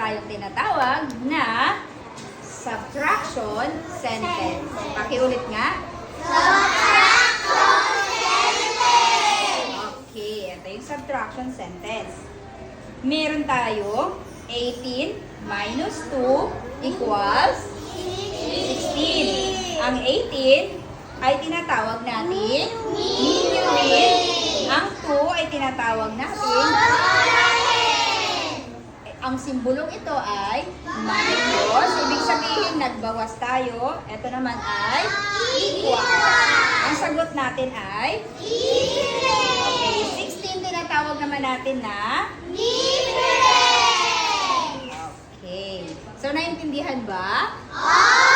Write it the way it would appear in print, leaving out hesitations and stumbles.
tayong tinatawag na subtraction sentence. Pakiulit nga. Subtraction sentence! Okay, ito yung subtraction sentence. Meron tayo 18 minus 2 equals 16. Ang 18 ay tinatawag natin minuit. Ang 2 ay tinatawag natin ang simbolong ito ay minus. Ibig sabihin, nagbawas tayo. Ito naman ay equal. Ang sagot natin ay okay, 16 tinatawag naman natin na libre! okay. So, naintindihan ba? Oh!